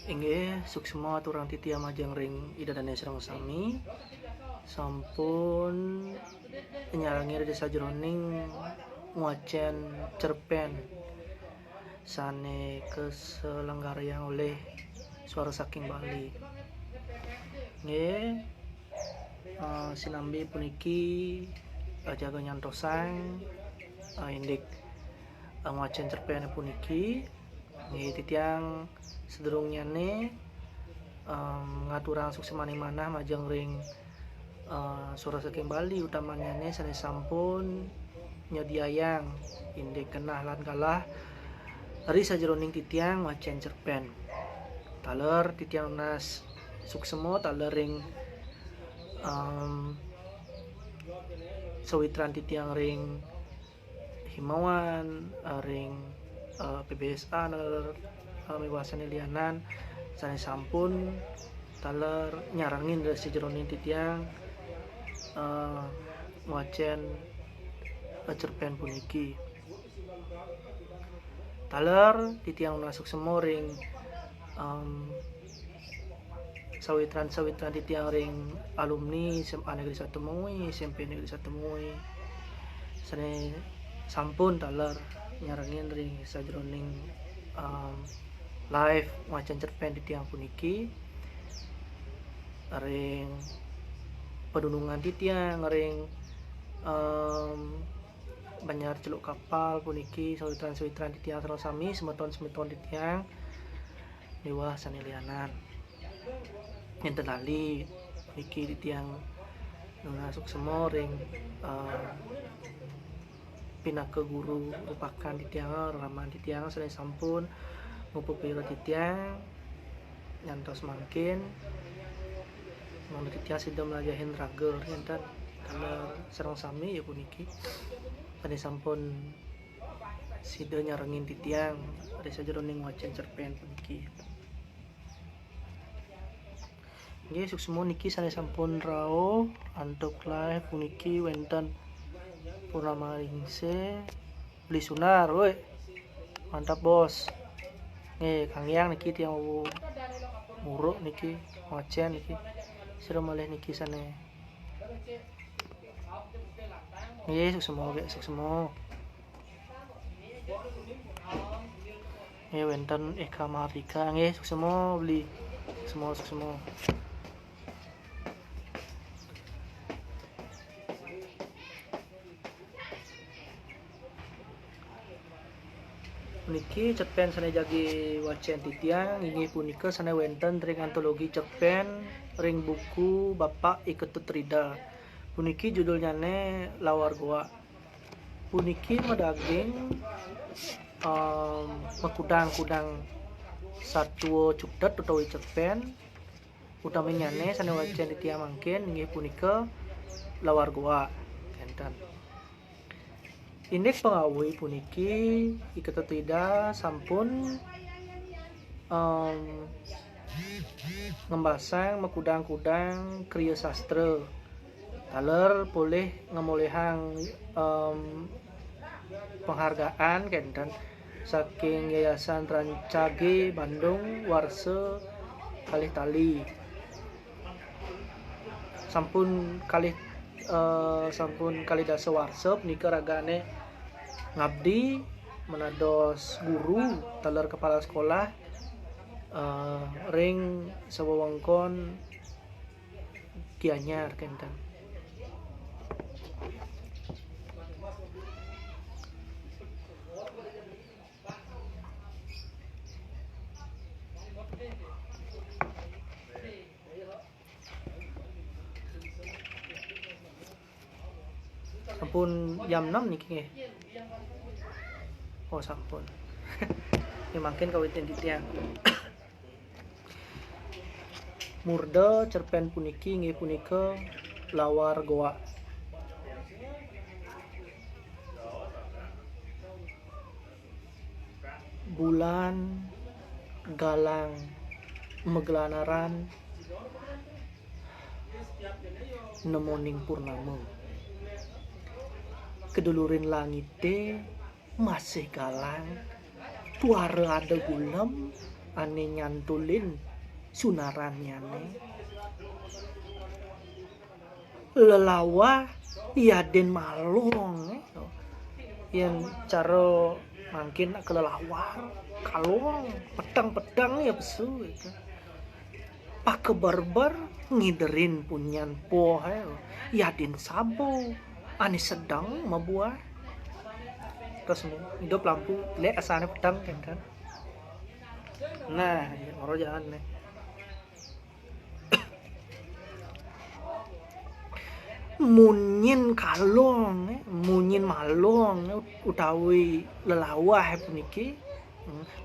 Inggih suksema aturang titiah majeng ring idadane sareng sami sampun nyarangi desa jroning nguacen cerpen sane keselenggarayan oleh Suara Saking Bali. Nggih sinambi puniki jaga nyantosang indik nguacen cerpen puniki nggih titiang sedurungyane ngaturang suksemane manah majeng ring Suara Saking Bali utamanyane sanes sampun nyediayang indik kenah lan kalah ari sajroning titiang wacen cerpen. Taler titiang nas suksema taler ring sawitran titiang ring himawan ring PBSA taler miwasan lianan sanes sampun taler nyarangin dari sajroning titiang wacen cerpen puniki. Taler titiang nasuk semo ring sawitran titiang ring alumni SMA Negeri 1 Mui, SMP Negeri 1 Mui sane sampun taler nyarangin ring sajroning live wacen cerpen titiang puniki ring pedunungan titiang ring Banyar Celuk Kapal puniki sawitran titiang sareng sami semeton titiang dewa sanelianan enten ali niki titiang nasuk semo ring pinake guru rupakan titiang raman titiang sanes sampun ngupupiro titiang nyantos mangkin mun titiang sida melajahin rager enten taler sareng sami ya puniki pada sampun sida nyarengin titiang ada sajroning wacen cerpen puniki. Nggih suksema niki sanes sampun rawuh antuk live puniki wonten Purnama Ringse beli sunar woi mantap bos. Nggih Kang Yang niki tiang muruk niki wacen niki sira malih niki sane. Nggih suksema. Nggih wonten Eka Mahardika nggih suksema beli suksema. Puniki cerpen sane jagi wacen titiang inggih punika sane wonten ring antologi cerpen ring buku Bapak Iketut Rida. Puniki judulnyane Lawar Goa. Puniki medaging makudang-kudang satwa cukdet utawi cerpen utamanyane sane wacen titiang mangkin inggih punika Lawar Goa enten. Indik pengawui puniki Iketut Rida sampun ngembasang makudang-kudang kriya sastra. Taler boleh ngemolehang penghargaan kenten saking Yayasan Rancage Bandung Warsa kalih tali. Sampun kalih dasa warsa punika ragane ngabdi menados guru taler kepala sekolah ring sewewengkon Gianyar kenten. Sampun jam 6 niki nggih. Oh sampun. Ya mangkin kawitin titiang. Murda cerpen puniki nggih punika Lawar Goa. Bulan galang megelanaran nemoning purnama kedulurin langit masih galang tuara ada gulem ane nyantulin sunarannya lelawa yaden malong yang cara makin kelelawar kalong pedang-pedang ya besu pakai barbar ngiderin punyan poh yaden sabo ane sedang mabuah terus hidup lampu lihat asalnya pedang kan nah orang jangan nih munyin kalong munyin malong utawi lelawah puniki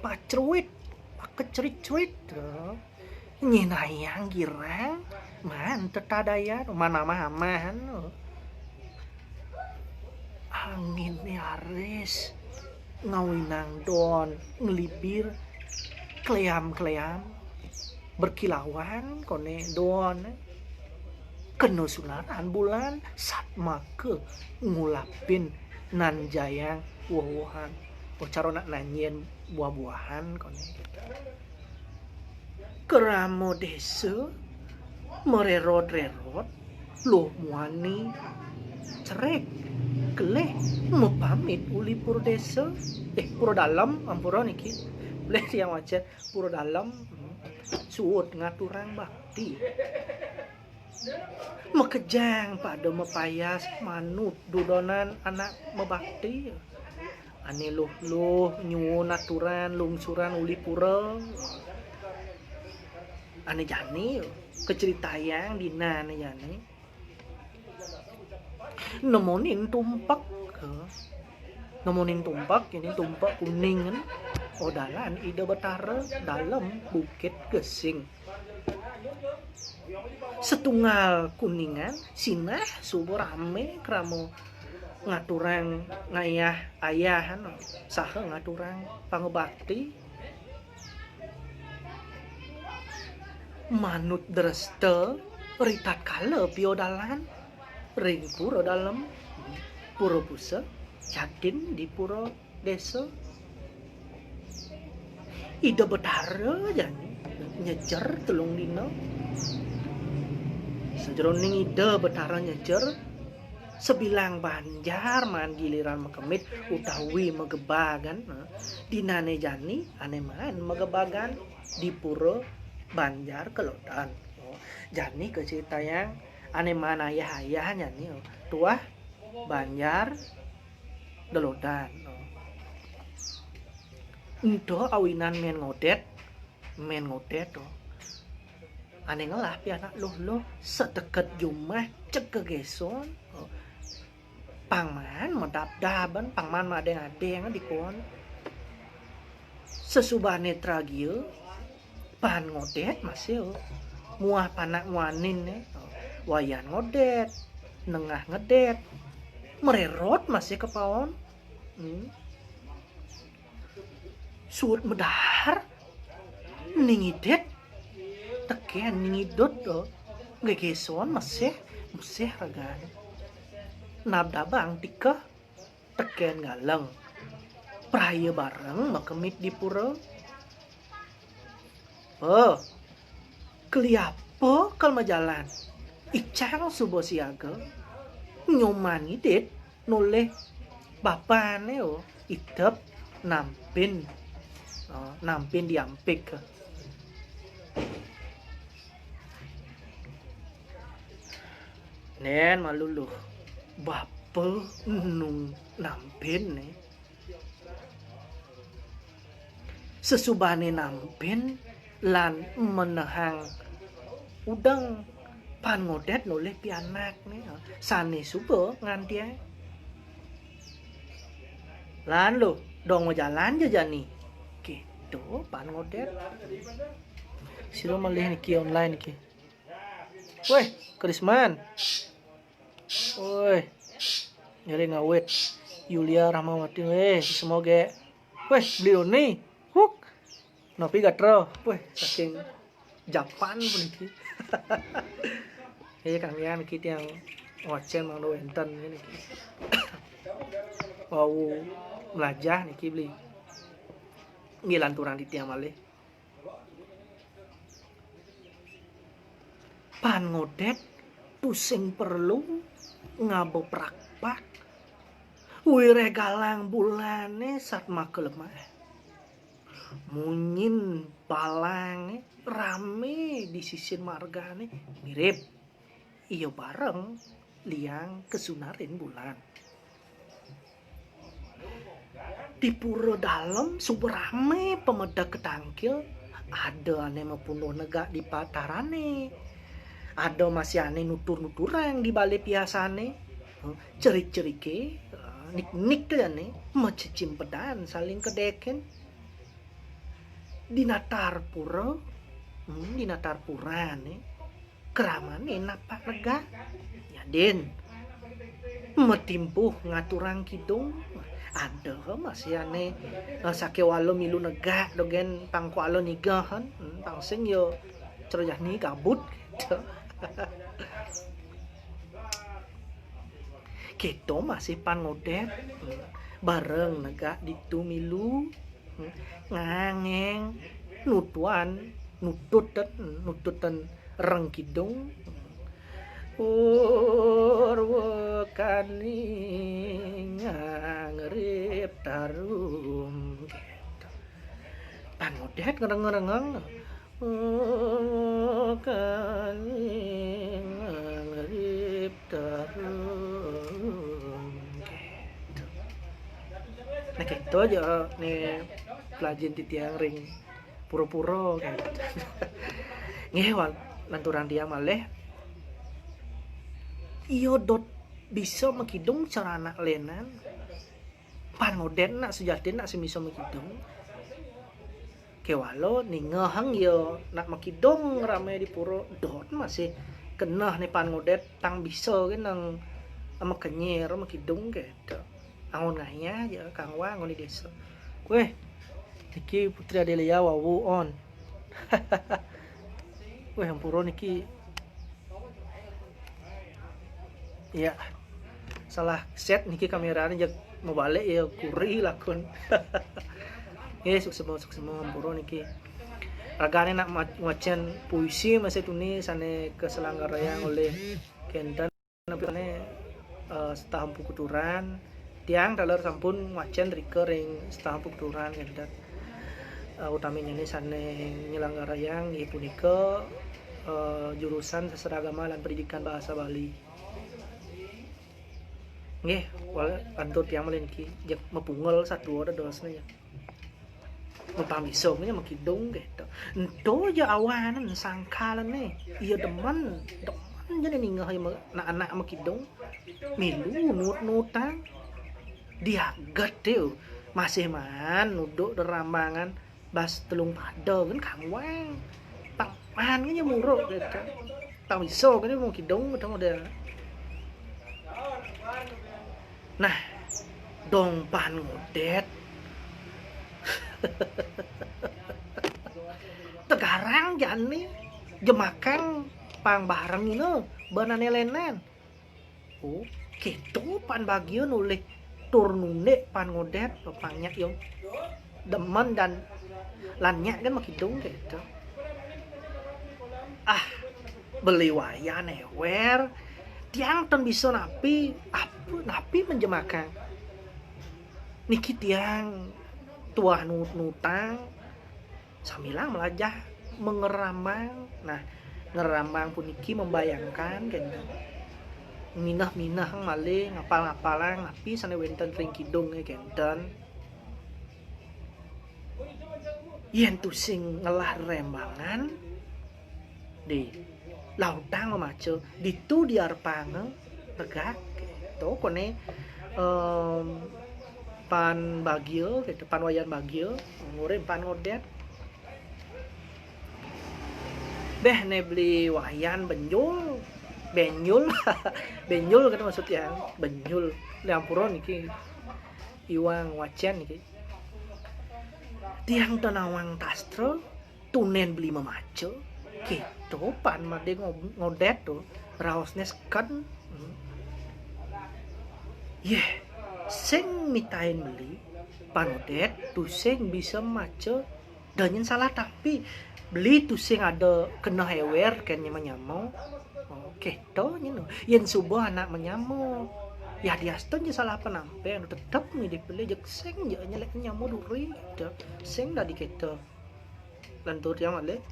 pacruit pakecerit-cerit nyinayang girang man tetadaya mana mahan angin nyaris ngawinang don ngelibir kleam-kleam berkilauan kone don kena sularan bulan sat make ngulapin nan jayang buah-buahan cara nak nanyen buah-buahan kone keramo desa mererot-rerot loh muani cerek keleh mau pamit uli pura desa pura dalam ampura niki boleh yang wajar pura dalam suut ngaturang bakti mekejang pada mepayas manut dudonan anak mebakti ane luh nyuwun aturan lungsuran uli pura ane jani keceritayang dina ane jani nemonin tumpak ini tumpak kuning kan odalan ide betara dalam bukit gesing setunggal kuningan sinah subuh rame kramo ngaturang ngayah ayahan saha ngaturang pangebakti manut dreste ritat kala piodalan ring pura dalam pura pusa jatin di pura desa ide betara jani nyejar telung dino sejroning ide betara nyejar sebilang banjar man giliran makemit utawi megebagan dinane jani ane man megebagan di pura banjar kelodan jani keceritayang ane man ayah-ayahnya nih tuah banjar delodan ento awinan men ngodet ane ngelah pi anak loh sedeket jumah cek kegeson pangman medap-daban pangman madeng-adeng di kon sesubane tragil pan ngodet masih muah panak muanin wayan ngodet nengah ngedet mererot masih kepaon suut medahar ningidet teken ningidot gegeson masih ragan nabdabang tika teken galeng praya bareng makemit di pura keliapa kalma jalan icang subo siaga nyomani det noleh bapane itep nampin diampik nen maluluh bapa nung nampin sesubane nampin lan menehang udang pan ngodet noleh pianak sane suba nganti lan lo dong mau jalan aja nih gitu pan ngodet siro malih niki online niki weh Krisman weh nyari ngawet Yulia Rahmawati weh semoga weh beli nih huk Nopi gatro, weh saking Japan pun iki. Ya kang ya niki yang ngocen mang do enten niki. Mau melajah niki beli. Ngilan turang di tiang malih. Pan ngodet pusing perlu ngabo prakpak. Wire galang bulane sat makelemah. Munyin balang rame di sisir margane mirip iyo bareng liang kesunarin bulan di pura dalam subrame pemedak ketangkil ada ane mepunuh negak di patarane ada masih ane nutur-nuturang di balik biasane cerik-cerike nik-nik ane macecim pedan saling kedeken di natar pura nih keramane napak lega ya den metimpuh ngaturang kidung ada masih ane sakewalo milu nega dogen pangkualo nigahan pangsing yo cerjah ni kabut gitu. Kita masih pangodet bareng nega ditu milu ngangeng nututan reng kidung urwakani ngangrip tarum gitu. Pangodet ngereng-ngereng urwakani ngangrip tarum gitu. Nah gitu aja nih pelajin titiang ring pura-pura kayak gitu. Ngewan lanturan dia maleh iyo dot bisa makidung cara anak lenan panoden nak sejati nak semisal makidung kewalo ningahang yo nak makidung rame di pura dot masih kena nih panodet tang bisa kan nang ama kenyer makidung gitu angon ngahnya ya kang wang di desa weh niki Putri Adelia wawu on. Weh hampuro niki. Ya. Salah set niki kameranya jak mau balik ya kuri lakon. Ya sukses semua hampuro niki. Ragane nak macen puisi masih tuni sane keselanggarayang oleh Kendan napane setahun pukuturan tiang dalar sampun macen recurring setahun pukuturan Kendan. Utamanya ini sane nyelanggarayang ieu punika jurusan sastra agama dan pendidikan bahasa Bali. Nggih, wal kantor tiang malen ki jak mepungel satu ada dosna ya. Mupamisong nya makidung gitu. Ento ya awanan sangkalan nih. Iya demen jadi ningah anak-anak makidung milu nut-nutan diaget deh masih man nuduk derambangan bas telung pada kan kangwang pangpan kan ya muruk gitu tang iso kan mau kidung udah model nah dong pan ngodet tegarang jani jemakan pang bareng ini banane lenen oh gitu pan bagian oleh turnune pan ngodet pangnya yung demen dan lannya kan makidung gitu beli wayan ewer tiang ton bisa napi menjemakan niki tiang tuah nutang samilang melajah mengeramang nah ngeramang puniki membayangkan gitu minah malih ngapal-ngapalang napi sana wenten ring kidung kenten yen tusing ngelah rembangan di lautang memacu ditu diarpang tegak gitu kone pan bagio gitu pan wayan bagio ngurim pan ngodet beh ne beli wayan benyul benyul kan maksudnya benyul lampuron niki iwang wacan niki tiang tenawang tastra tunen beli memaco gitu pan made ngodet tuh raosnya sekan sing mitain beli panodet tuh sing bisa maco danyen salah tapi beli tuh sing ada kena hewer kayaknya menyamo gitu nyeno yen subuh anak menyamo ya diaston je salah penampe anu tetep nih dipilih jek sing je nyelek nyamo duri sing dah diketa lantur yang ale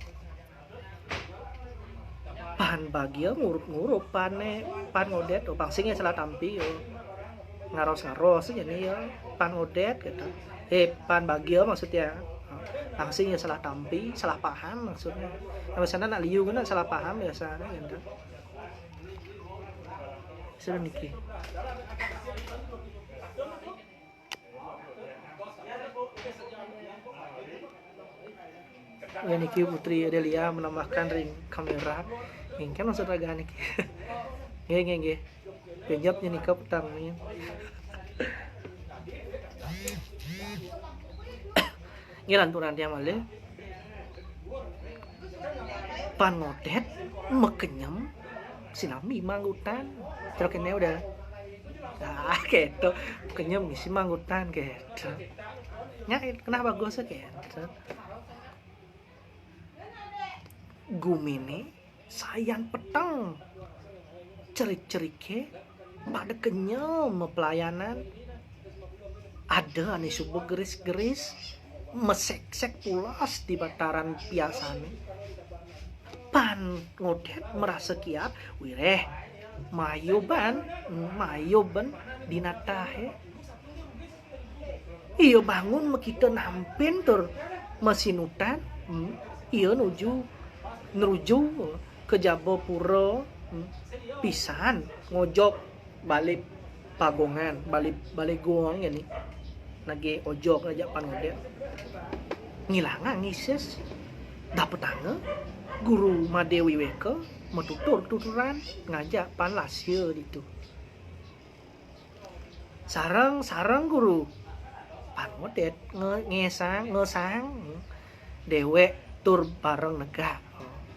pan bagia ngurup pan ngodet pangsingnya salah tampi yo ngaros jadi ya pan ngodet gitu pan bagia maksudnya pangsingnya salah tampi salah paham maksudnya biasanya nak liu kan salah paham biasanya gitu sudah niki ya niki Putri Adelia menambahkan ring kamera ini kan maksud raga niki nge penyapnya nih petang nih ini lanturan dia malah pan ngodet mekenyam sinami manggutan terus kene udah gitu kenyam si manggutan gitu nya kenapa bagusnya gitu gumine sayan petang cerik-cerike pada kenyam pelayanan ada nih subuh geris-geris mesek-sek pulas di bataran biasane pan ngodet merasa kiat wireh mayoban dinatahe iyo bangun kita nampin tur mesinutan iyo nuju ke Jabapura pisan ngojok balik pagongan balik goang ya nih lagi ojok aja pan ngodet ngilangan ngises dapet tangga guru Madewi Weka tuturan ngajak pan lasya gitu sarang guru pan ngodet ngesang dewek tur bareng negah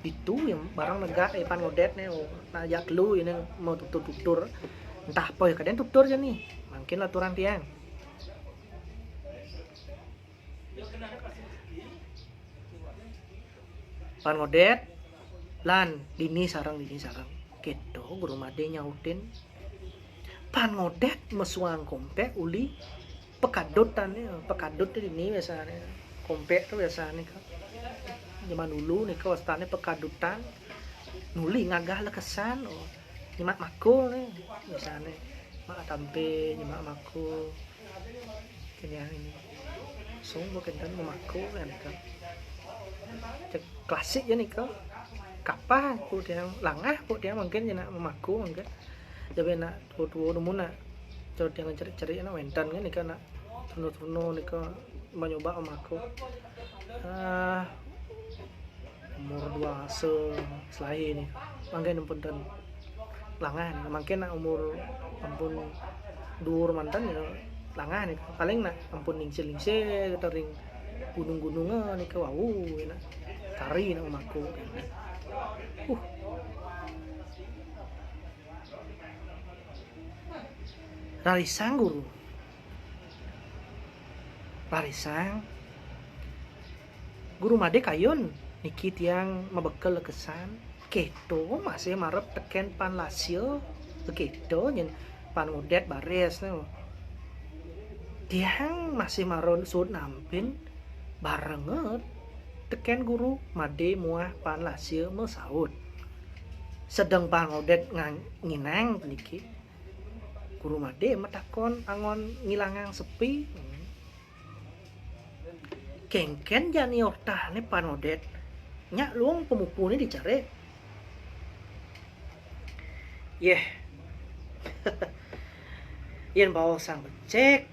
itu yang bareng negah pan ngodet nih ngajak lu ini mau tutur entah apa ya kadang tutur aja nih mungkin aturan tiang pan ngodet lan dini sarang gitu guru Made nyautin pan ngodet mesuang kompe uli pekadut ini biasanya kompe tuh biasanya kan zaman dulu nih kawastane pekadutan nuli ngagah lekesan nyimak makul nih biasanya mak tampe nyimak makul kini ini sungguh kentan memaku kan klasik ya nih kau kapah pun dia langah pun dia mungkin nak memaku mungkin jadi nak tua nak coba dia cari nak wentan kan nih kan nak turno nih kau mencoba memaku umur 2 selain nih mungkin punten langah nih mungkin nak umur ampun dur mantan ya langah nih paling nak ampun lingsir kita ring gunung-gunungan nih kau nak tari nak memaku Rarisang guru Made kayun niki tiang mabekal kesan keto masih marep teken pan lasya keto nyen pan ngodet bares nih tiang masih maron sud nampin barenget teken guru Made muah pan lasya mesaut sedang pan ngodet nginang niki guru Made metakon angon ngilangang sepi kengken jani oktah ne pan ngodet nyak luang pemupu ini dicari yen bawa sang becek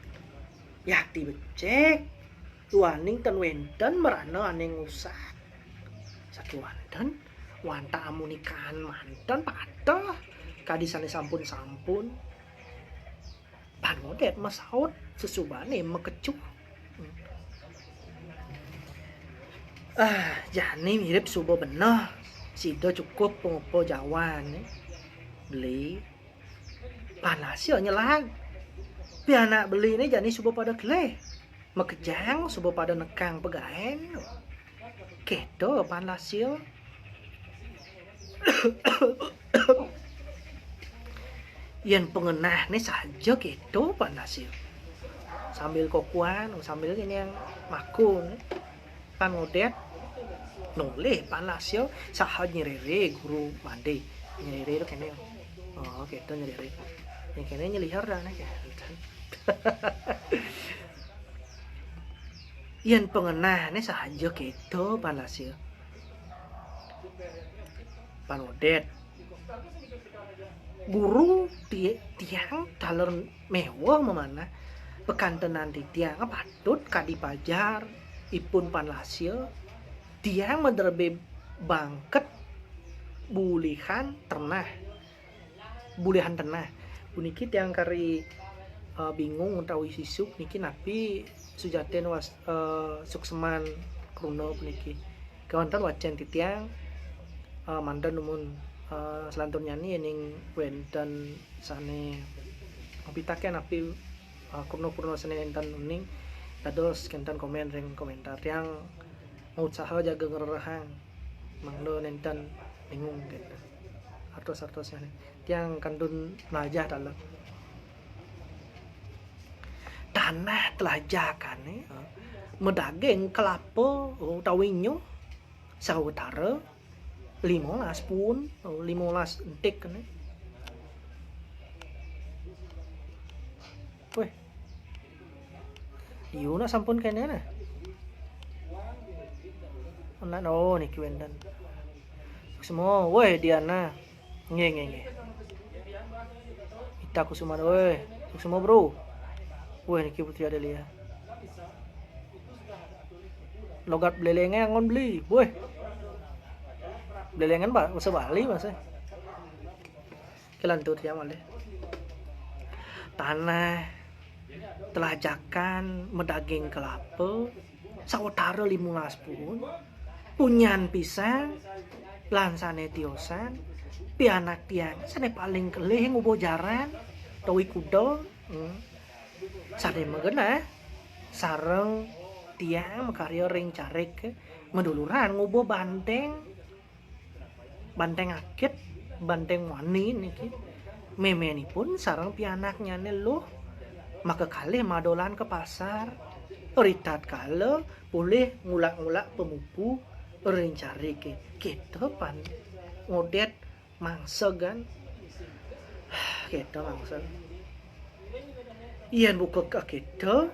yakti becek luaning ten wenten merana aneng usah sakit wanta amunikan mantan patah kadisane sampun pan ngodet masaut sesubane mekecuh Jani mirip subo bener. Sido cukup pengopo Jawan beli panasnya nyelang. Pianak beli ini jani subo pada gele. Mekejang subo pada nekang pegaen. Kedo panasnya. Yen pengenah nih saja kedo panasnya. Sambil kokuan, sambil ini yang makun. Pan ngodet noleh panasnya saha nyerere guru mandi nyerere itu kene gitu nyerere yang kene nyelihar dah nih yen pengenah nih sahaja gitu panasnya pan ngodet guru tiang daler mewah memana pekantenan di tiang patut kadipajar ipun panlasya dia menderbe bangket bulihan tenah puniki tiang kari bingung utawi sisuk niki napi sujaten was sukseman kruna puniki kawanten wacan titiang mandan numun selantun nyanyi ning wenten sane pitaken api kruna sane enten uning dados kenten komen ring komentar yang mau usaha jaga ngerahang mangdo nenten bingung gitu artos-artosnya tiang kandun najah dalam tanah telajah kan medageng kelapa tawinyo sawetara 15 pun 15 entik kan weh Yuna sampun kene na. Ana niki wendan. Semua, weh Diana. Nge. Ita Kusuma weh. Semua bro. Weh niki Putri Adelia. Logat belelengan ngon beli, weh. Belelengan bahasa Bali masa. Kelantur ya malih. Tanah telajakan medaging kelapa sawetara 15 pun punyan pisang lansane tiosan pianak tiang sane paling kelih ngubo jaran tawi kuda sade megena sareng tiang makarya ring carik meduluran ngubo banteng akit banteng wani niki memenipun sareng pianaknya neluh maka kalih madolan ke pasar ritat kala boleh ngulak-ngulak pemupu rencari kita pan ngodet mangsa kan kita mangsa iyan buka ke kita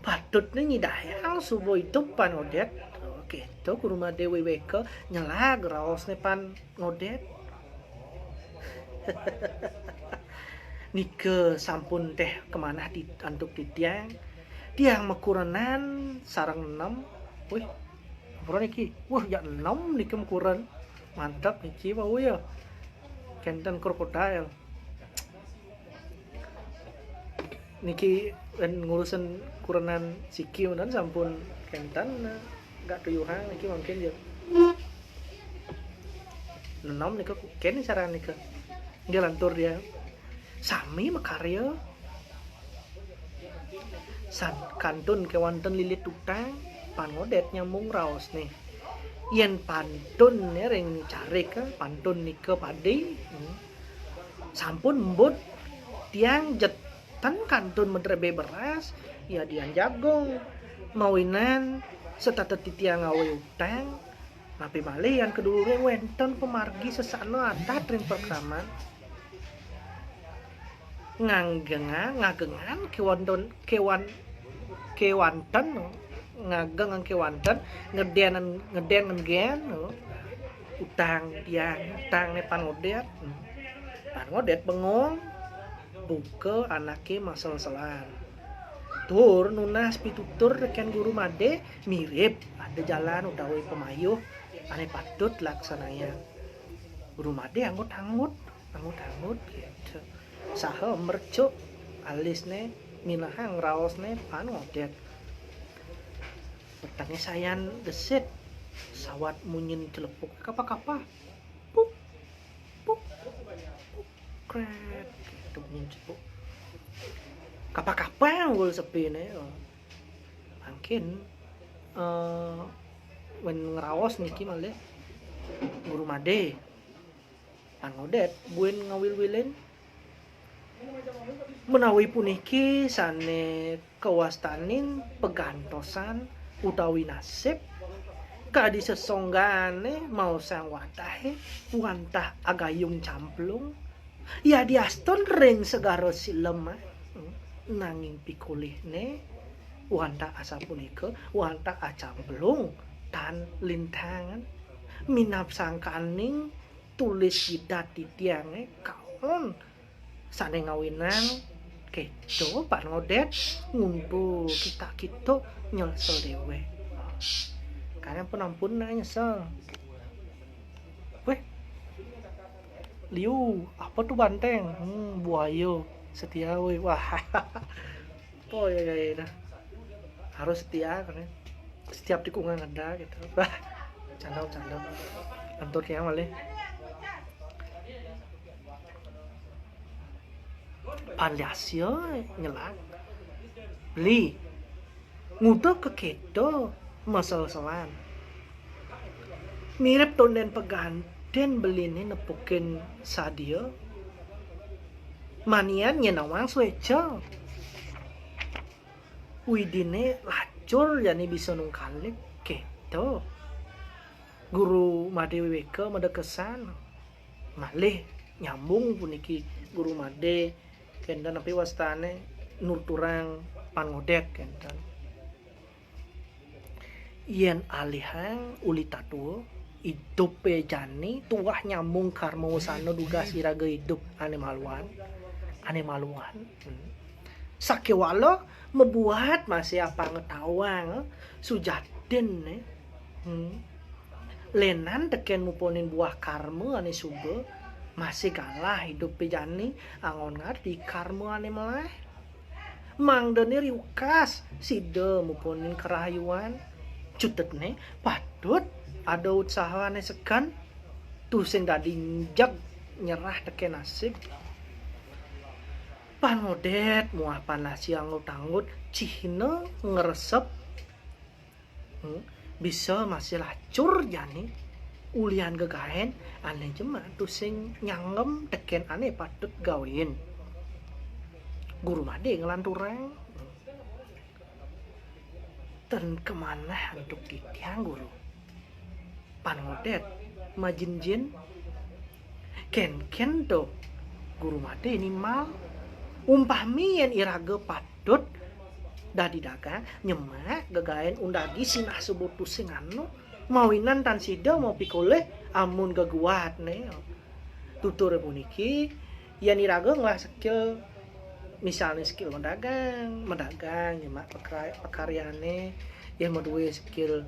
patut nyidayang subuh itu pan ngodet kita ke rumah Dewi Weka nyelag raos pan ngodet nike sampun teh kemana di antuk di tiang mekurenan sarang 6 wih apa niki ya 6 niki mekuren mantap niki wah ya kenten krokodil niki ngurusan kurenan siki dan sampun kenten gak tuyuhan niki mungkin ya 6 niki ken cara niki dia lantur dia sami makarya san kantun kewanten lilit tutang pangodet nyambung raos nih yen pantun ya ring carik pantun nike padi sampun mbut tiang jetan kantun medrebe beras ya dian jagong mawinan setata titiang ngawe utang tapi malih yang kedua wenten pemargi sesano adat ring perkraman ngagengan kewanten ngageng ang kewanten ngeden ngen utang ne pangodet bengong buka anake masel-selan tur nunas pitutur reken guru made mirip ada jalan utawi pemayuh ane patut laksanaya guru made anggut gitu saha mercuk alisne minahang raosne pan ngodet petangnya sayan desit sawat munyin celepuk kapa-kapa puk puk puk kret gitu munyin celepuk kapa-kapa yang gue sepi nih mungkin when ngerawas niki malah guru made pangodet buen ngawil-wilin menawi puniki sane kawastanin pegantosan utawi nasib kadi sesonggane mau sang watahe wantah agayung camplung ya diaston ring segaro silem nanging pikulihne wantah asa punika wantah acamplung tan lintangan minap sangkaning tulis jidat di tiange kaon sane ngawinan kedo Pak Ngodet ngumpul kita nyelsel dewe karena penampun nyesel weh liu apa tuh banteng buayo setia weh wah oh ya harus setia karena setiap tikungan ada gitu wah canda kantor yang malah Aliasio nyelang li ngudo kekedo masal-salan mirip tonden peganten beline nepukin sadio manian nyenawang sueco widine lacur yani bisa nungkalik kedo guru made wiweke madekesan malih nyambung puniki guru made kendan api wastane nurturang Pangodet kendan yen alihang uli tatuo hidup jani tuah nyambung karma wasana duga siraga hidup ane maluan sakewalo membuat masih apa ngetawang sujaden lenan teken muponin buah karma ane suba masih kalah hidup pejani angon ngarti karma ane malah mang dene riukas sida muponin kerahayuan cutetne patut ada usaha ane sekan tuh sing dadi njak nyerah teken nasib Pangodet muah panas yang tanggut cihina ngeresep bisa masih lacur jani ulian gegahen ane jema tuh sing nyangem teken ane patut gawin guru made ngelanturang ten kemana untuk ditiang guru Pangodet majin-jin ken do guru made ini mal umpami yen iraga patut dadi dagang nyemak gegaen undagi sinah sebutu sing anu mawinan tan sida mau pikoleh amun geguat ne tutur puniki yen iraga nglah skill misalnya skill mendagang nyemak pekaryane yen maduwe skill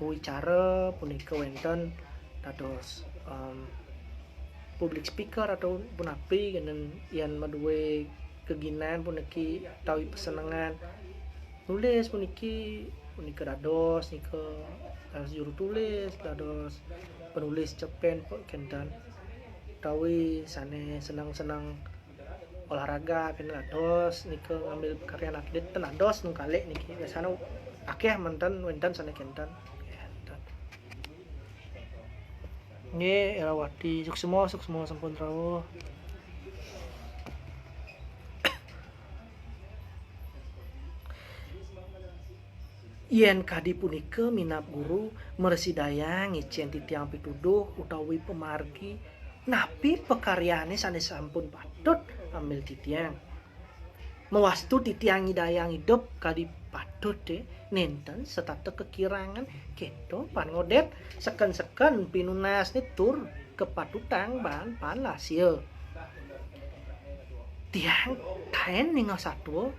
wicara punika wonten dados public speaker atau pun api yang maduwe keginan puniki tawi pesenengan nulis puniki dados nika dados juru tulis dados penulis cerpen kendan tawi sane senang olahraga kendan dados nika ngambil karya atlet tenados nu kalih niki biasana akeh mantan wenten sane kendan nggih erawati suksemo sampun rawuh yen kadi punika minap guru mersidayang ngicen titiang pituduh utawi pemargi napi pekaryane sanes sampun patut ambil titiang mewastu titiang hidayang hidup kadi patut nenten setata kekirangan keto Pangodet seken pinunas tur kepatutang bahan palasil tiang kaen ninga satu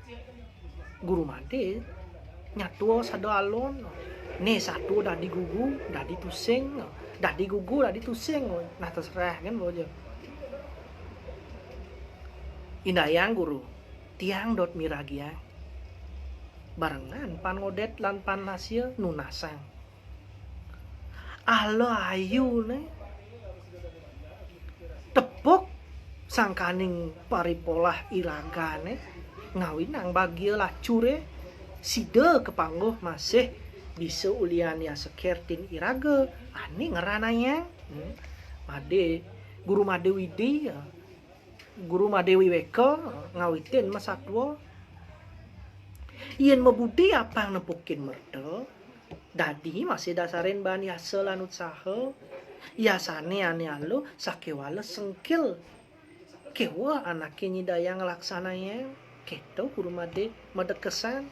guru made nyatuo sado alon ne satu dadi gugu dadi tusing nah terserah kan bojo indayang guru tiang dot miragia barengan Pangodet lan Panlasya nunasang ala ayu ne tepuk sangkaning paripolah iragane ngawinang bagia lacure sida kepangguh masih bisa ulian ya sekertin iraga ani ngerananya made guru made widi guru made wiweka ngawitin masatwa yen mebudi apa nepukin merda dadi masih dasarin bahan yasa lan utsaha yasane ane alu sakewala sengkil kewa anaknya nyidaya ngelaksananya keto guru made medekesan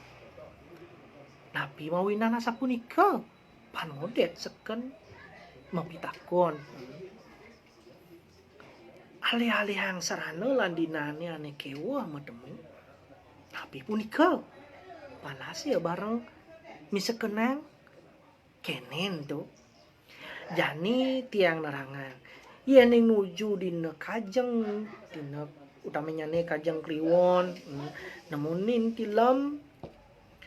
nabi mawinan asa punika panodet seken mapitakon alih-alih hang sarana landinane ane kewa medemu nabi punika panas ya bareng misekenang kenen tuh jani tiang nerangan yen nuju dina kajeng dina utamanya nih kajeng kliwon nemunin tilem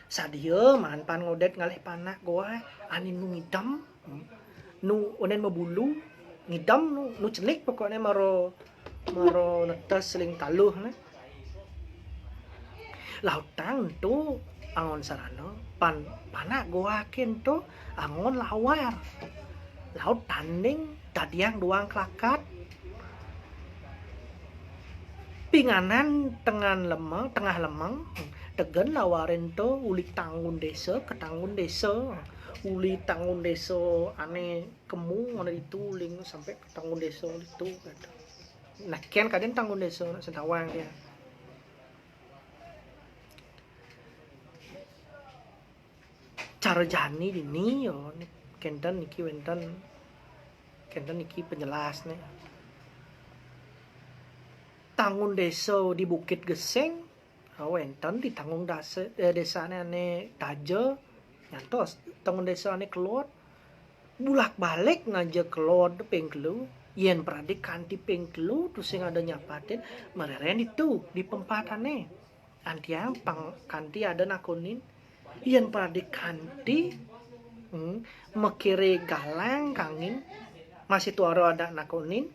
sadia manpan ngodet ngalih panak goa ani nu ngidam nu onen mebulu ngidam nu celik pokoknya maro netes seling taluh ne lautang tu angon sarana panak goa ken tu angon lawar laut tanding tadiang doang kelakat pinganan tengah lemeng tegen lawarin to uli tanggun desa ketanggun desa uli tanggun desa ane kemu ane itu ling sampai ketanggun desa itu nah kian kadang tanggun desa sentawang ya cara jani ini yo kenten niki penjelas nih tanggung desa di Bukit Geseng wenten di tanggung desane ane Tajo nyantos tanggung desa ane Kelot bulak balik ngajak Kelot ping telu yen pradik kanti ping telu terus sing ada nyapatin mereren itu di pempatane antiang pang kanti ada nakunin yen pradik kanti mekire galang kangin masih tuaro ada nakonin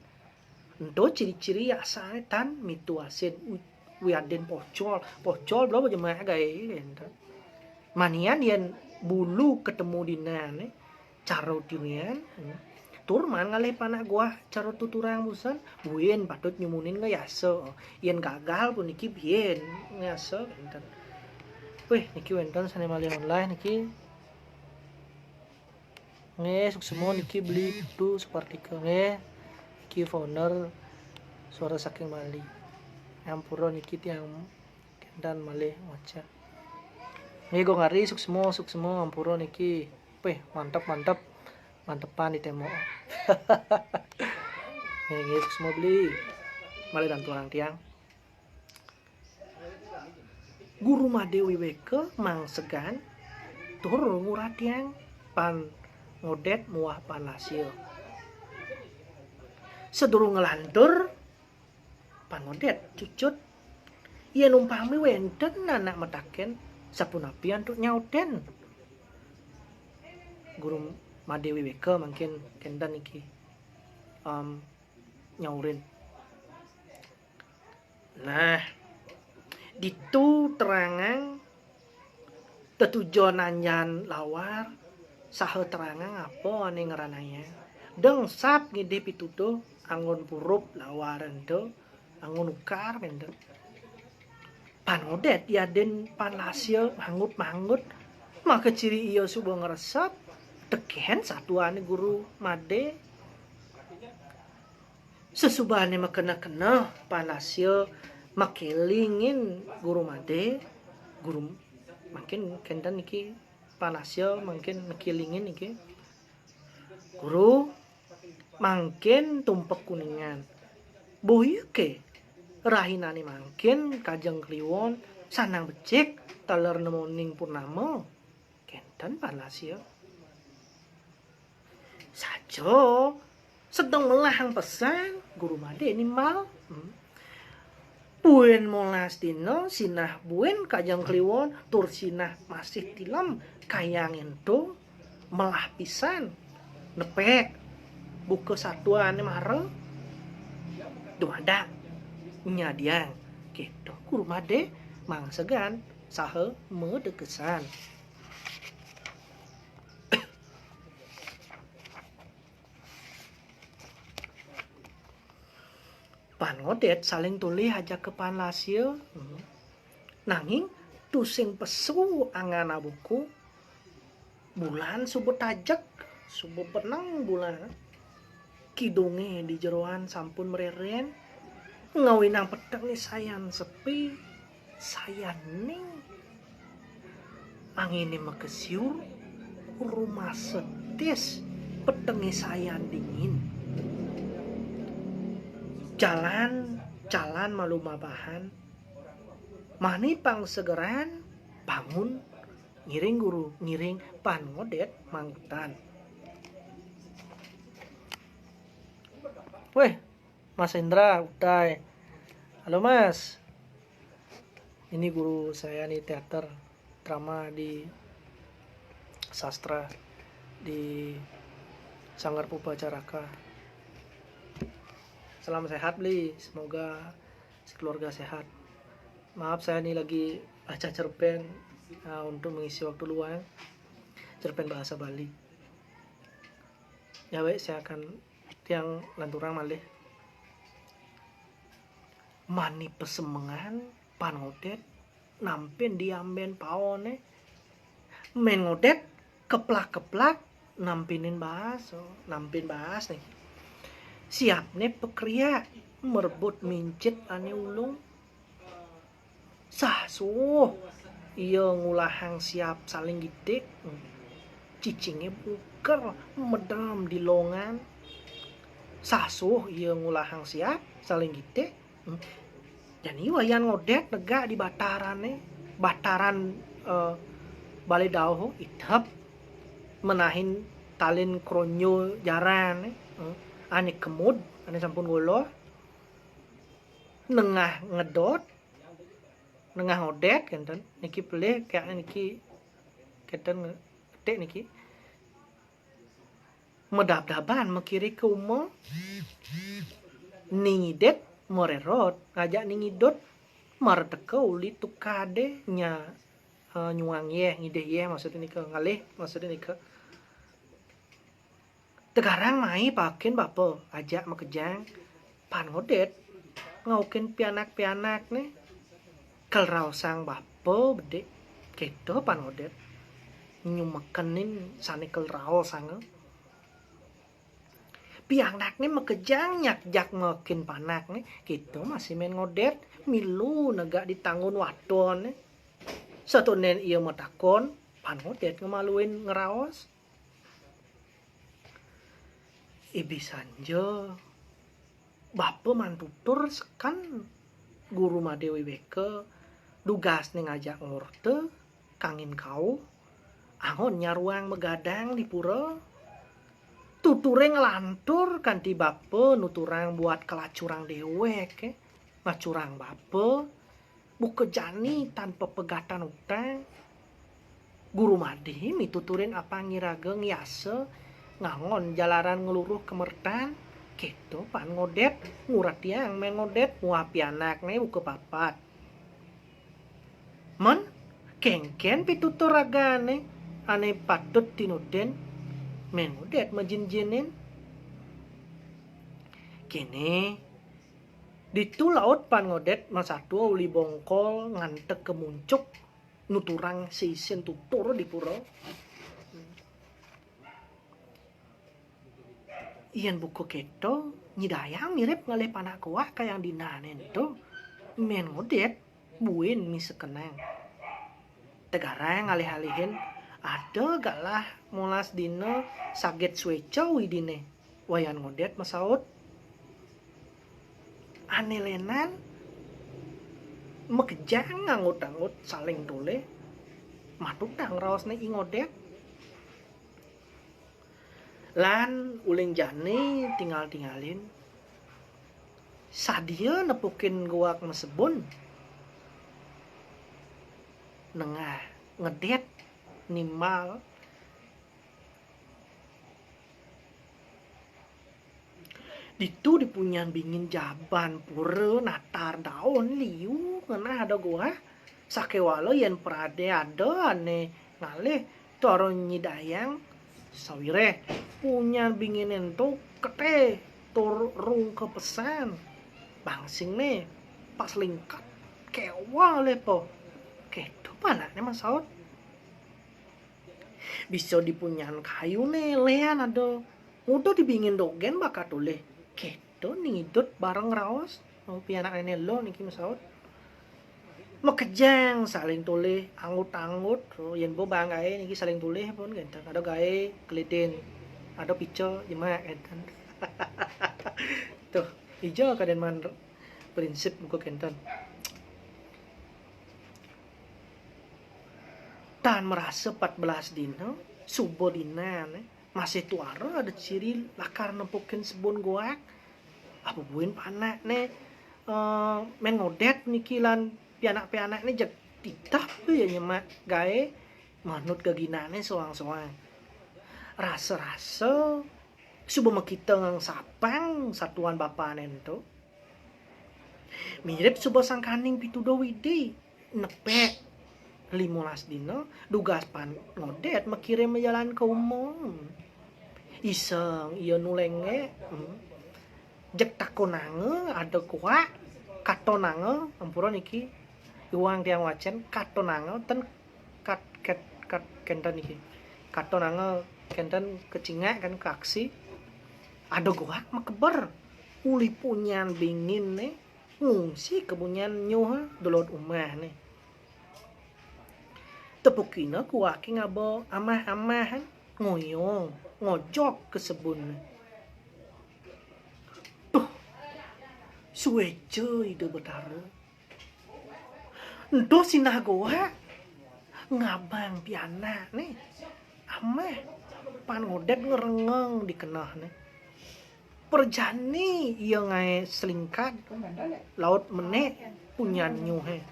ento ciri-ciri ya tan mitu asin wiaden pocol berapa jemaah gaya manian yen bulu ketemu dinane caro dinian turman ngalih panak gua caro tuturang busan buin patut nyumunin ngayasa yen gagal pun niki bien ngayasa enten weh niki wenten sane malih online niki nge semua niki beli itu seperti ke nge ki founder suara saking Mali yang pura niki tiang dan malih maca nge go ngari suk semua ampura niki mantepan di temo nge suk semua beli malih dan tulang tiang guru Madewi Weke mang segan tur ngurah tiang pan ngodet muah panasio sedurung ngelantur pangodet cucut yen umpami wenten anak metaken sapunapian untuk nyauten guru Madewi Weke mungkin kendan iki nyaurin nah ditu terangan tetujuan anjan lawar saha terangan apa ane ngerananya dengsap ngide pitutuh angon purup lawaran do angon ukar mende panodet yaden panlasya mangut maka ciri iyo subuh ngeresap teken satuane guru Made sesubane makena panlasya makelingin guru Made guru makin kendan niki panasya mungkin nekilingin iki guru mangkin tumpek kuningan boy ke rahinane mangkin kajeng kliwon sanang becik taler nemoning purnama kenten panasya sajo sedang melahang pesan guru Made ini mal buen molas dino sinah buen kajang kliwon tur sinah masih tilam kayangin do melah pisan nepek buka satuan mare dumada nya dia gitu guru made mang segan sahe medekesan pan ngodet saling tuli aja ke pan lasio nanging tusing pesu angana buku bulan subuh tajak subuh penang bulan kidunge di jeroan sampun mereren ngawinang pedang nih sayan sepi sayan ning angin makesiur rumah setis pedenge sayan dingin jalan malu mabahan mani pang segeran bangun ngiring guru ngiring pan ngodet mangtan weh Mas Indra udah halo Mas ini guru saya nih teater drama di sastra di Sanggar Pupacaraka. Salam sehat Bli, semoga sekeluarga sehat. Maaf saya ini lagi baca cerpen untuk mengisi waktu luang, cerpen bahasa Bali. Ya baik, saya akan tiang lanturang malih. Mani pesemengan panodet nampen diamben paone men ngodet keplak-keplak nampinin bahas nih siap nih pekria merebut mincit ane ulung sasuh iya ngulahang siap saling gidik cicingnya buker medam di longan sasuh iya ngulahang siap saling gidik jadi wayan ngodet negak di bataran balai dauh itap menahin talin kronyo jaran ane kemud ane sampun golo nengah ngedot nengah ngodet kenten niki pelih kayak niki kenten tek niki medab-daban mekiri ke umo ningidet morerot ngajak ningidot martekau li tukade nya nyuang ye ngide ye maksudnya nika ngalih maksudnya nika tegarang mai pakin bapo ajak makejang pan ngodet ngaukin pianak nih kelrau sang bapo bede kedo pan ngodet nyumekenin sane kelrau sang pianak nih makejang jak makin panak nih gitu masih main ngodet milu negak ditanggun wadon nih satu nen iya matakon pan ngodet ngemaluin ngeraos ibisanjo bapak mantutur sekan guru Madewi Beke dugas nih ngajak ngurte kangin kau angon nyaruang megadang di pura tuture ngelantur kanti bape nuturang buat kelacurang dewek ngacurang bape buka jani tanpa pegatan utang guru Madi mituturin apa ngirageng yase ngangon jalaran ngeluruh kemertan gitu pan ngodet ngurat yang main ngodet nguapi anak nih buka papat mon kengken pitutur agane ane patut tinuden main ngodet majin-jinin kini ditu laut pan ngodet masatu uli bongkol ngantek kemuncuk nuturang seisen tutur di pura iyan buku keto nyidayang mirip ngalih panak kuah kayang dinanen to men ngodet buin mi sekenang tegarang ngalih-alihin ada galah molas dino saget sueco widine wayan ngodet masaut anelenan mekejang ngangut-angut saling tole matutang raosne ingodet lan uling jani tinggalin sadia nepukin guak mesebun nengah ngedet nimal Ditu dipunyan bingin jaban pura natar daun liu ngena ada gua sakewalo yen prade ada ane ngalih toro nyidayang sawire punya bingin ento kete tur rung ke pesan bangsing nih pas lingkat kewa lepo kedo panaknya masaut bisa dipunyan kayu nih lean ada udah dibingin dogen bakat tuleh kedo nidut bareng raos mau pianak ini lo niki masaut mekejang saling tuleh angut-angut yen bo banggae niki saling tuleh pun genten ada gawe keliten ada pico jemaah genten tuh ijo kaden man prinsip buku genten tan merasa 14 dino subo dina masih tuara ada ciri lakar nempukin sebun goak apa buin panak nih men ngodet nikilan pianak-pianak nih jak titah ya nyemak gawe manut keginane soang-soang rasa-rasa subuh makita ngang sapang satuan bapanen tu mirip subuh sangkaning pitudo widi nepek 15 dino dugas pan ngodet makirim jalan ke umum iseng iya nulenge jek takonange ada kuat katonange ampura niki uang tiang wacen katonange ten kat kenten niki katonange kenten kecinga kan kaksi ada gua makeber uli punyan bingin nih ngungsi kebunyan nyuh dolot umah nih tepukina kuaki ngabo amah-amahan ngoyong ngojok ke sebun tuh suwejo ide betara ento sinah goa ngabang piana nih amah pan ngodet ngerengeng dikenah nih perjani iya ngai selingkat laut menek punyan nyuhe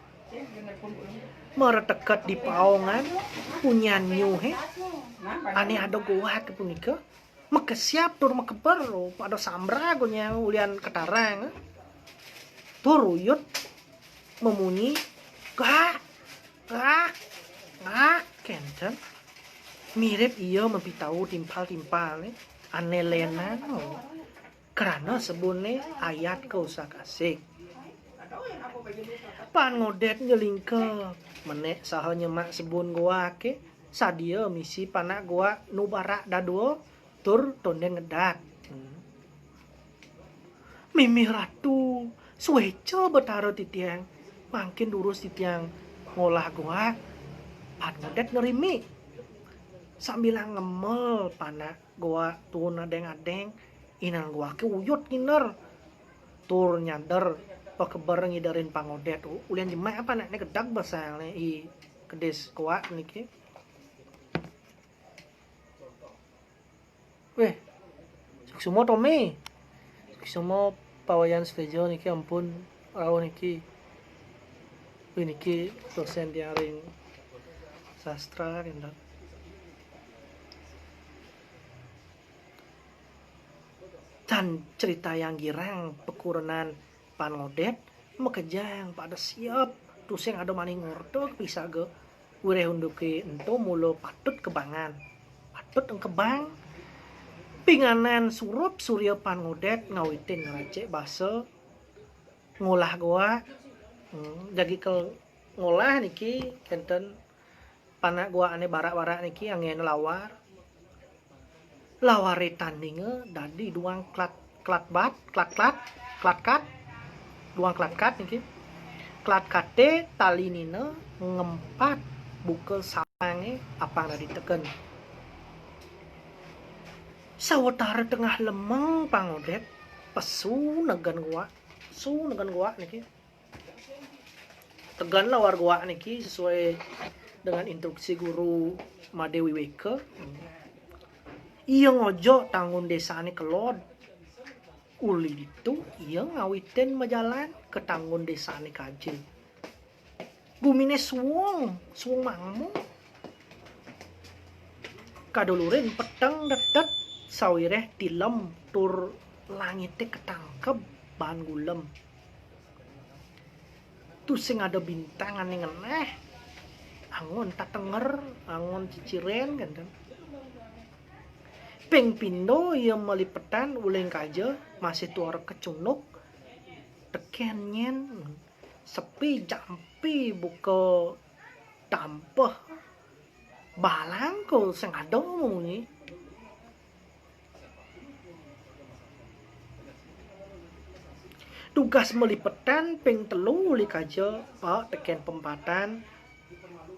meretekat di paongan punyan nyuhe ane ada goa ke punika mekesiap tur mekeber pada sambra gonya ulian ketarang tur uyut memunyi gak kenten mirip iya mempitau timpal-timpal ane lena karena sebune ayat kausak asik pan ngodet nyelingke menek saha nyemak sebun goa ke sadia misi panak goa nubara daduo tur tonden ngedat mimi ratu suweco betaro titiang makin durus titiang ngolah goa pan ngodet ngerimi sambil ngemel panak goa tuh adeng-adeng inang goa ke uyut nginer tur nyadar pakebar ngidarin pangodet ulian jemak apa nak kedak basal i kedes goa niki weh semua Tommy semua pawayan stejo niki ampun raw niki niki dosen diaring sastra kendang dan cerita yang girang pekurenan pan ngodet mekejang pada siap terus yang ada maning ngordo bisa ge ureh unduki ento mulo patut kebangan patut kebang pinganan surup surya pan ngodet ngawitin ngeracek basa ngolah goa jadi ke ngolah niki kenten panak goa ane barak-barak niki angin lawar laware tandinge dadi duang klat duang klat niki klat kate tali nina ngempat buka sapange apa nggak diteken sawetara tengah lemeng pangodet pesu negan goa niki tegan lawar goa niki sesuai dengan instruksi guru Madewi Weke iya ngojo tanggung desane kelod uli itu iya ngawitin majalan ke tanggung desane kaje bumine suwung mangmu kadulurin peteng dedet sawireh tilem tur langitnya ketangkep bahan gulem. Tuh sing ada bintangan yang aneh, angon tak tenger, angon ciciren kan. Ping pindo ia melipetan uleng kaja masih tuar kecunuk teken nyen sepi jampi buka tampah balang ko sing ada munyi. Tugas melipetan ping telu li kaja pak teken pempatan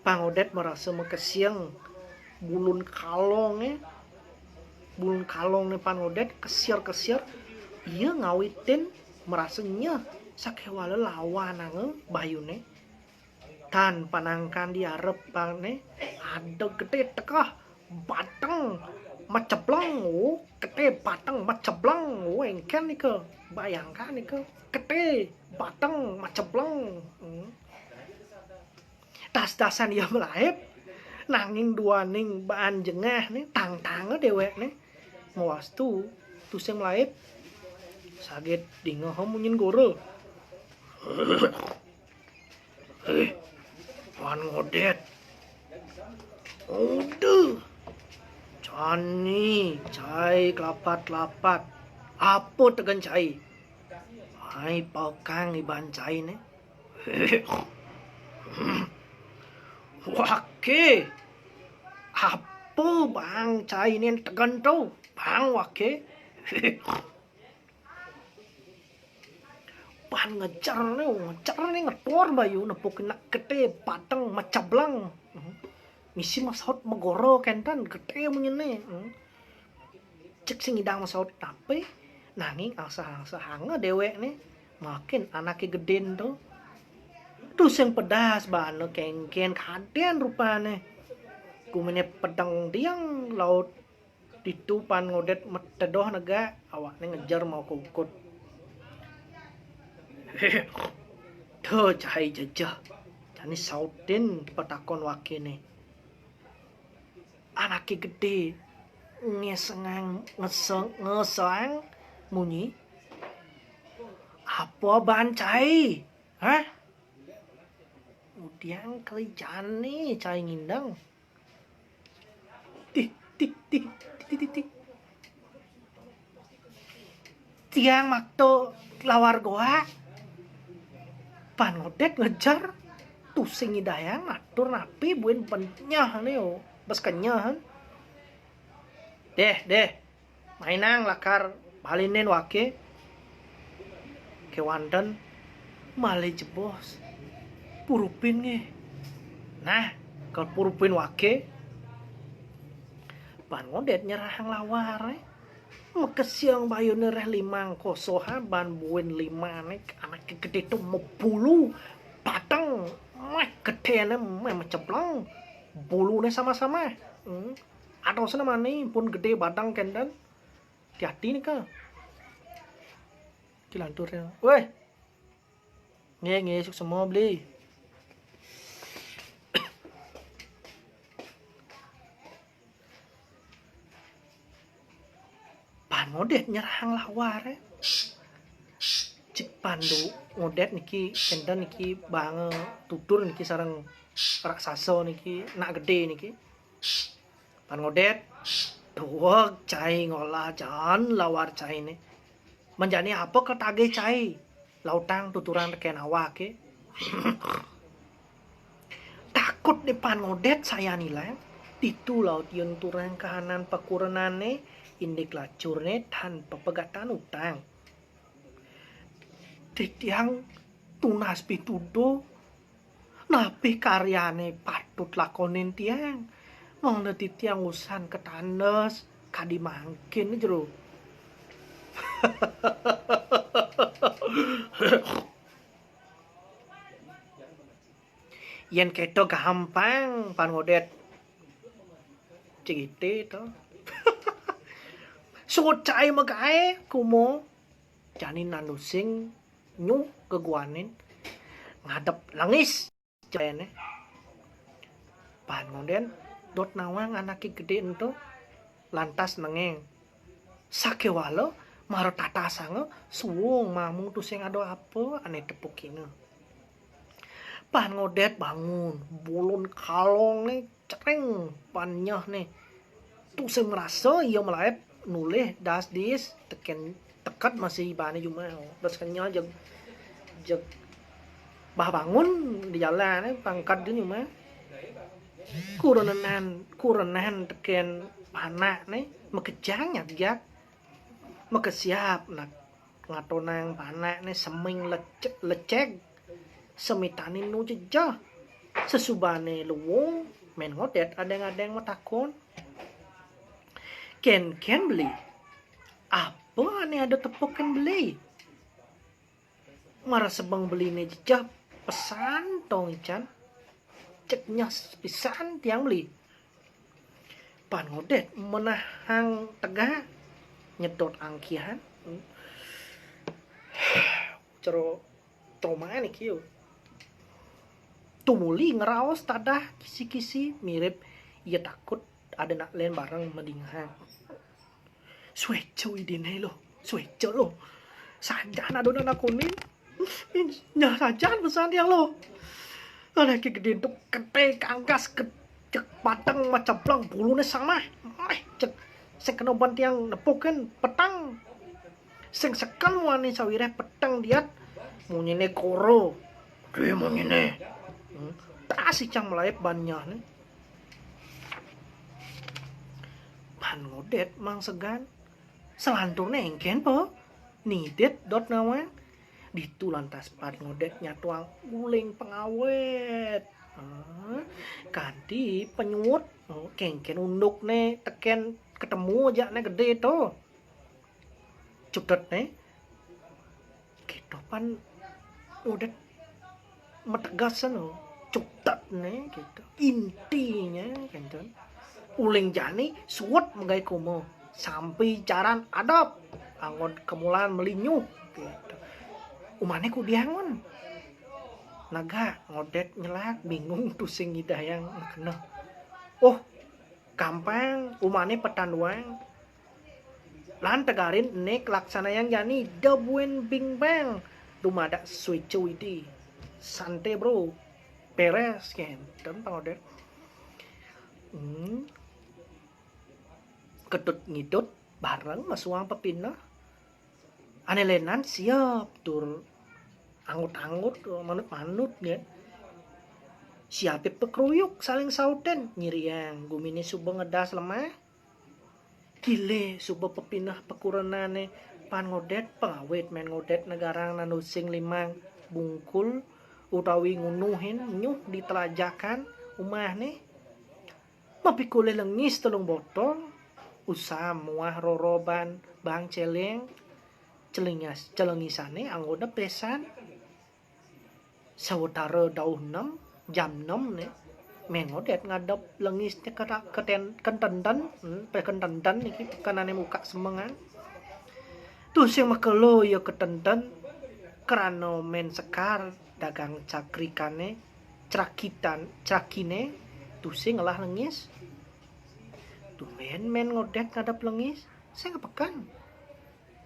pangodet merasa mekesiang bulun kalongnya pangodet kesiar iya ngawitin merasanya sakewala lawan bayune tan panangkan diarep pane ada gede tekah batang maceblong gede batang maceblong engken nih ke bayangkan nih ke gede batang maceblong tas-tasan dia melahip nanging dua ning baan jengah nih tang-tangnya dewek nih mawas tu sing melahip saget dingo munyin goro Wan ngodet udah Cani cai kelapat apa tegan cai ai paukang iban cai nih wake apa bang cai ini tegan tuh bang wake pan ngejar nih ngetor bayu nepuk nak gede pateng macablang misi masaut megoro kentan gede mengene cek sing idang masaut tapi nanging angsa hanga dewek nih makin anaknya geden tuh sing pedas bano kengken kaden rupane kumene pedang tiang laut ditupan ngodet metedoh nega awaknya ngejar mau kukut tuh cahai jajah jani sautin petakon wakene anaknya gede ngesang munyi apa bancai hah kemudian kerjaan nih cai ngindang tik tiang makto lawar goa pan ngodet ngejar tuh sing idayang atur napi buin penyah nih bas kenyahan deh mainang lakar balinin wake kewandan malih jebos purupin nih nah kalau purupin wake ban ngodet nyerahang lawar mekesiang bayune reh limang kosohan ban buin lima nih anak gede tuh mau bulu batang gede nih menceblong bulu nih sama-sama atau sana mana pun gede batang kendan hati-hati nih kak kilanturnya weh nge semua beli ngodet nyerang lawar cik pandu ngodet niki kendan niki bang tutur niki sarang raksasa niki nak gede niki pan ngodet dua cai ngolah jan lawar cai ini menjani apa ketage cai lautang tuturan teken awake takut di pan ngodet saya nilai itu laut yun turang kahanan pakurenane indik lacurne tanpa pegatan utang titiang tunas pitudo napi karyane patut lakonin tiang mong na titiang usan ketandes kadi mangkin jero yen keto gampang pan ngodet cigite to suot cai magae kumo janin nanusing nyu keguanin ngadep langis jene pan ngoden dot nawang anaki gede ento lantas nengeng sakewalo Maro tatasang suwung mamu tuh sing ada apa aneh tepukina. Pan ngodet bangun, bulun kalong nih cereng panyah nih. Tuh sing merasa iya melaep nuleh das dis tekat masih bani cuma terus kenyal jeg bah bangun di jalan pangkat dia cuma kurenan teken anak nih makejang jak makesiap nak ngatonang panak nih seming lecek semitani nu jejah sesubane luwung men ngodet adeng matakon ken beli apa ane ada tepokan beli marah sebang beli nih jejah pesan tong ican ceknya pisan tiang beli pan ngodet menahang tegak nyedot angkihan cero mana nih kieu tumuli ngeraos tadah kisi-kisi mirip ia takut ada nak lain bareng mendingan sueco idene lo sueco lo sajan adonan akunin nyah sajan pesan tiang lo ada gede untuk kete kangkas cek pateng macam plang bulunya sama cek sing kena bantiang nepoken petang sing sekal wani sawire petang diat munyine koro dia munyine tak si cang melaip banyak nih pan ngodet mang segan selantur nengken po nidet dot nawan ditu lantas pan ngodet nyatuang guling pengawet ganti penyut kengken unduk nih teken ketemu aja nih gede tuh cudet nih gitu pan udah metegasan loh cudet nih gitu intinya gitu uling jani suwet menggai kumo sampai jaran adab angon kemulan melinyuh gitu umane ku diangon naga ngodet nyelak bingung tuh sing hidayang kena oh gampang umane petanduang lan tegarin nek laksana yang jani dabuen bing bang dumada switch widi santai bro beres kan dan pangodet ketut ngidut bareng masuang pepina ane lenan siap tur angut-angut manut-manut ya siapin pekruyuk saling sauten nyiriang gumini subuh ngedas lemah gile subuh pepinah pekurenane pan ngodet pengawet men ngodet negarang nanusing limang bungkul utawi ngunuhin nyuh ditelajakan umah nih mapikule lengis telung botol usah muah roroban bang celeng celengisane anggota pesan sawetara dauh 6 jam 6 nih men ngodet ngadep lengisnya kententan kententan iki kanane muka semengan tuh sing makelo ya ketenten krano men sekar dagang cakrikane crakine tuh sing ngelah lengis tuh men ngodet ngadep lengis saya ngepekan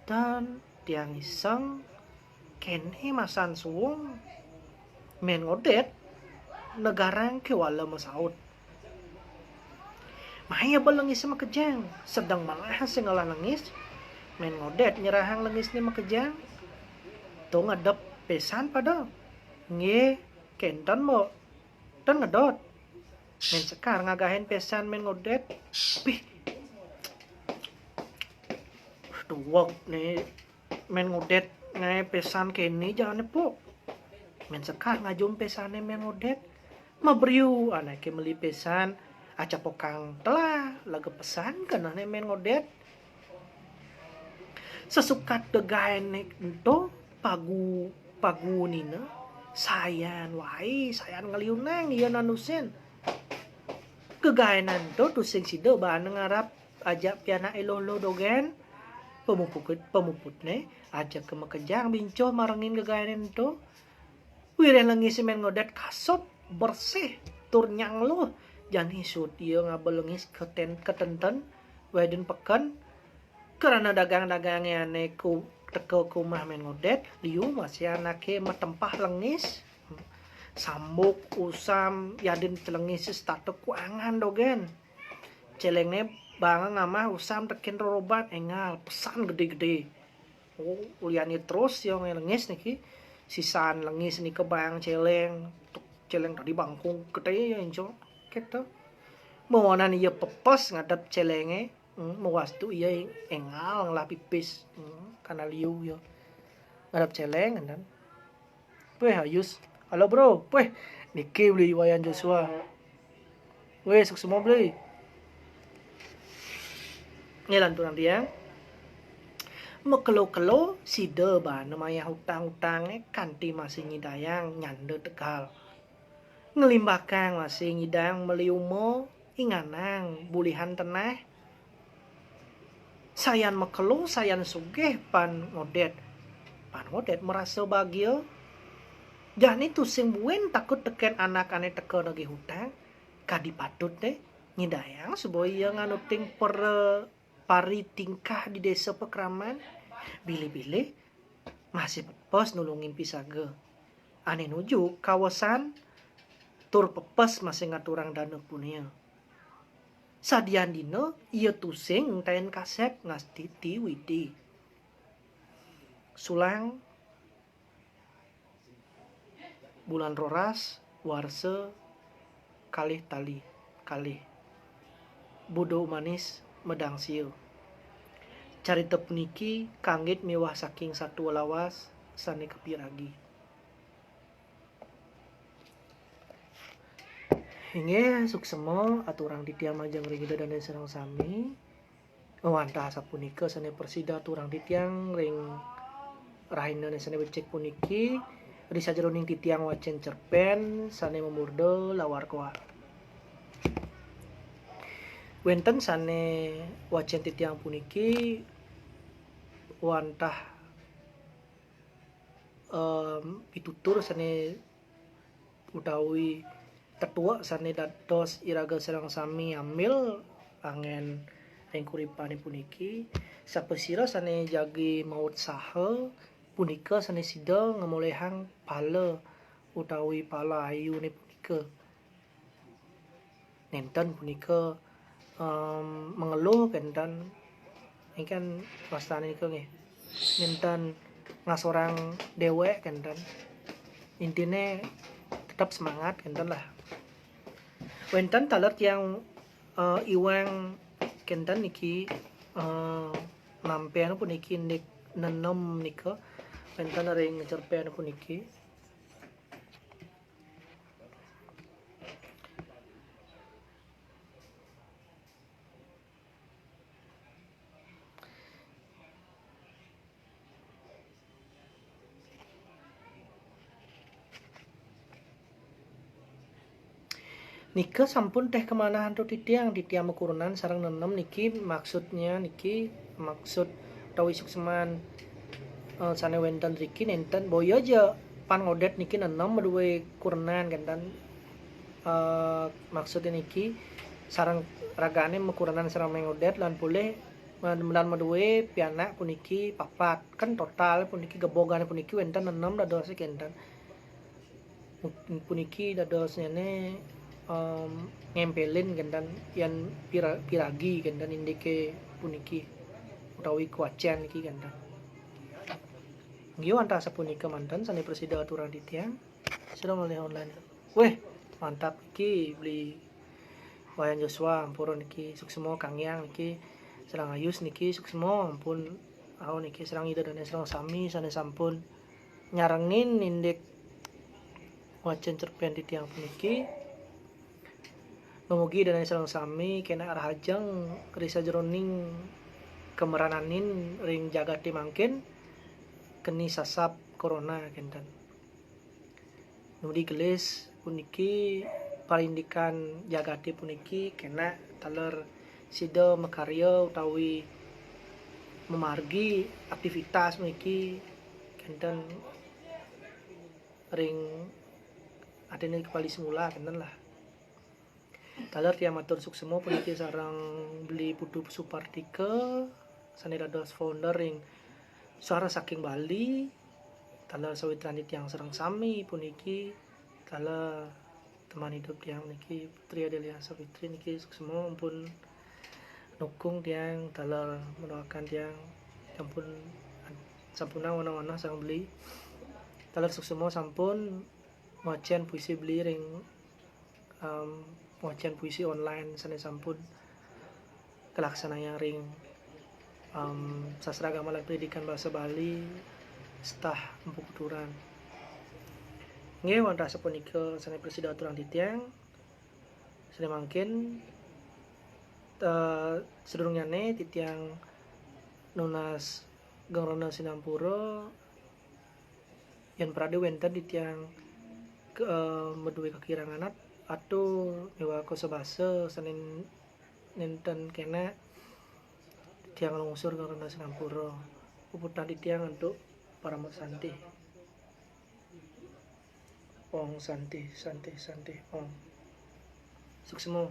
dan tiang iseng kene masan suwung men ngodet negarang kewala masaud maya balengis makejang sedang malah sing ngalah lengis men ngodet nyerahang lengis ni makejang tuh ngadep pesan pada nge kenton mo dan ngedot men sekar ngagahin pesan men ngodet pih tuwak nih men ngodet ngai pesan kene jangan po men sekar ngajum pesane men ngodet mabriu anake meli pesan aca pokang telah laga pesan kana men ngodet sesukat degaen nek ento pagu nina sayan ngeliunang ieu nanusen kegaenan to sing sida bahan ngarap aja piana elolo dogen pemuput ne aja ke makejang bincoh marengin kegaenan to wire lengis men ngodet kasop bersih tur nyang lo jan hisut ieu ngabelengis ketenten weden pekan Karena dagang-dagangnya ku teko kumah men ngodet liu masih anake metempah lengis sambuk usam yadin telengis status kuangan dogen celengne bangang ngamah usam teken rorobat engal pesan gede-gede uliani terus yang lengis niki sisaan lengis nih kebayang celeng tadi bangkung gede ya inco gitu mawanan iya pepes ngadep celenge mewastu iya engal lah pipis karena liu yo ngadep celeng kan weh hayus halo bro weh niki beli wayan Joshua weh suk semua beli ngelan turang dia mekelo-kelo side ba namanya hutang-hutangnya kanti masih nyidayang nyande tegal ngelimbakang masih nyidang meliumo inganang bulihan tenah sayan mekelo sayan sugeh pan ngodet merasa bahagia dan itu sing buen takut teken anak ane teke lagi hutang kadi patut deh nyidayang supaya nganuting per pari tingkah di desa pekraman bili-bili masih pepes nulungin pisaga ane nuju kawasan tur pepes masih ngaturang dana punya sadian dino iya tusing entayan kaset ngasti ti widi sulang bulan roras warse kalih tali kalih bodo manis medang siu carita puniki kanggit mewah saking satu lawas sane kepiragi hingga suksemo aturang ditia majang ring dan serang sami wantah sapunika sane persida turang ditiang ring rahina sane becek puniki risa jeroning titiang wacen cerpen sane memurdo lawar koa wenten sane wacen titiang puniki wantah pitutur sane utawi tetua sane dados iraga serang sami ambil angen ring kuripane puniki sapesira sane jagi maut saha punika sane sida ngemolehang pala utawi pala ayu ne punika nenten punika mengeluh kenten ikan wastane nika nggih nenten ngasorang dewek kenten intine tetap semangat kenten lah wenten taler yang iwang kenten niki nampian puniki nik nenem nika wenten ring cerpen puniki nika sampun teh kemana hantu titiang mekurunan sarang nenem niki maksudnya niki maksud tawi sukseman sane wenten riki nenten boyo aja pan ngodet niki nenem meduwe kurenan kan maksudnya niki sarang ragane mekurunan sarang mengodet lan boleh dan meduwe pianak puniki papat kan total puniki gebogane puniki wenten nenem dados kenten puniki dados nene ngempelin kendan yang piragi kendan indike puniki utawi kuacian iki kendan ngieu antah sapunika mantan sane presida aturan ditiang sudah mulai online weh mantap iki beli wayan Joshua ampun niki suksemo Kang Yang niki serang ayus niki suksemo ampun au niki serang ida dan serang sami sane sampun nyarengin indek wacan cerpen ditiang puniki memugi dan serang sami kena arahajang risa jeroning kemerananin ring jagati mangkin keni sasap corona kendan nudi gelis puniki parindikan jagati puniki kena taler sida mekarya utawi memargi aktivitas puniki kendan ring adene kepali semula kendan lah taler tiang matur suksemo puniki sarang beli putu supartika sane dados founder ing suara saking Bali tala sawitran tiyang serang sami puniki tala teman hidup tiang niki Putri Adelia Savitri niki semua pun dukung tiang tala mendoakan tiang sampun sampuna wana-wana sang beli tala semua sampun wacen puisi beli ring wacen puisi online sane sampun kelaksanaan ring sastra agama lan pendidikan bahasa Bali stah Empu Kuturan. Nggih wonten sapunika sane presida aturang titiang sane mangkin sedurungyane titiang nunas Gangrana Sinampura yen prade wenten titiang meduwe kekirangan atau mewa kosa basa sanen nenten kena tiang lungsur Gangrana Sinampura puputan titiang untuk para santi Om santi Om suksemo.